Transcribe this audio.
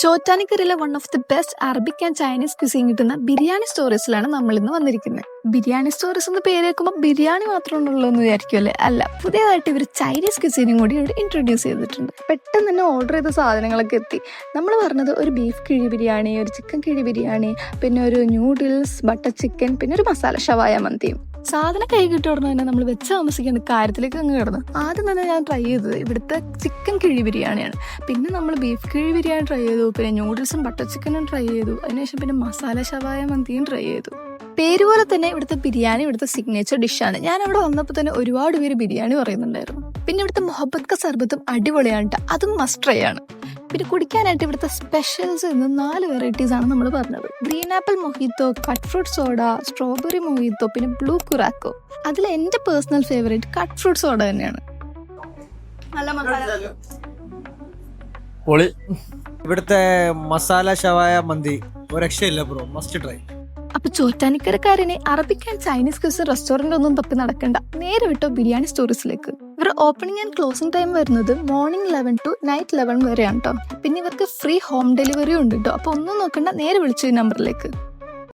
ചോറ്റാനിക്കരയിലെ one of the best Arabic and Chinese cuisine കിട്ടുന്ന ബിരിയാണി സ്റ്റോറീസിലാണ് നമ്മൾ ഇന്ന് വന്നിരിക്കുന്നത്. ബിരിയാണി സ്റ്റോറീസ് എന്ന് പേര് കേൾക്കുമ്പോൾ ബിരിയാണി മാത്രമുള്ളൂ എന്ന് വിചാരിക്കുമല്ലേ? അല്ല, പുതിയതായിട്ട് ഇവർ ചൈനീസ് ക്യൂസിനും കൂടി ഇവിടെ ഇൻട്രൊഡ്യൂസ് ചെയ്തിട്ടുണ്ട്. പെട്ടെന്ന് തന്നെ ഓർഡർ ചെയ്ത സാധനങ്ങളൊക്കെ എത്തി. നമ്മൾ പറഞ്ഞത് ഒരു ബീഫ് കിഴി ബിരിയാണി, ഒരു ചിക്കൻ കിഴി ബിരിയാണി, പിന്നെ ഒരു ന്യൂഡിൽസ്, ബട്ടർ ചിക്കൻ, പിന്നെ ഒരു മസാല ഷവായ മന്തിയും. സാധനം കൈ കിട്ടിയ ഉടനെ തന്നെ നമ്മൾ വെച്ച് താമസിക്കേണ്ട കാര്യത്തിലേക്ക് അങ്ങ് കിടന്നു. ആദ്യം തന്നെ ഞാൻ ട്രൈ ചെയ്തത് ഇവിടുത്തെ ചിക്കൻ കിഴി ബിരിയാണിയാണ്. പിന്നെ നമ്മൾ ബീഫ് കിഴി ബിരിയാണി ട്രൈ ചെയ്തു, പിന്നെ ന്യൂഡിൽസും ബട്ടർ ചിക്കനും ട്രൈ ചെയ്തു. അതിനുശേഷം പിന്നെ മസാല ഷവായ മന്തിയും ട്രൈ ചെയ്തു. പേര് പോലെ തന്നെ ഇവിടുത്തെ ബിരിയാണി ഇവിടുത്തെ സിഗ്നേച്ചർ ഡിഷാണ്. ഞാൻ അവിടെ വന്നപ്പോൾ തന്നെ ഒരുപാട് പേര് ബിരിയാണി പറയുന്നുണ്ടായിരുന്നു. പിന്നെ ഇവിടുത്തെ മുഹബത്ത് ക സർബത്തും അടിപൊളിയാണ്, അതും മസ്റ്റ് ട്രൈ ആണ്. പിന്നെ കുടിക്കാനായിട്ട് ഇവിടുത്തെ സ്പെഷ്യൽസ് എന്ന് 4 വെറൈറ്റീസ് ആണ് നമ്മൾ പറഞ്ഞത്. Green apple mojito, cut fruit soda, strawberry mojito, പിന്നെ ബ്ലൂ കുറാക്കോ. അതിൽ എൻ്റെ personal favourite cut fruit soda തന്നെയാണ്. നല്ല മസാല. ഇവിടുത്തെ മസാല ഷവായ മന്തി ഒരു രക്ഷയില്ല ബ്രോ, മസ്റ്റ് ട്രൈ. അപ്പൊ ചോറ്റാനിക്കരക്കാരനെ Arabic and Chinese cuisine restaurant ഒന്നും തപ്പി നടക്കണ്ട, നേരെ വിട്ടോ ബിരിയാണി സ്റ്റോറീസിലേക്ക്. ഇവർ ഓപ്പണിംഗ് ആൻഡ് ക്ലോസിംഗ് ടൈം വരുന്നത് മോർണിംഗ് 11 to നൈറ്റ് 11 വരെയാണ് കേട്ടോ. പിന്നെ ഇവർക്ക് ഫ്രീ ഹോം ഡെലിവറി ഉണ്ട് കേട്ടോ. അപ്പൊ ഒന്നും നോക്കണ്ട, നേരെ വിളിച്ചു ഈ നമ്പറിലേക്ക്.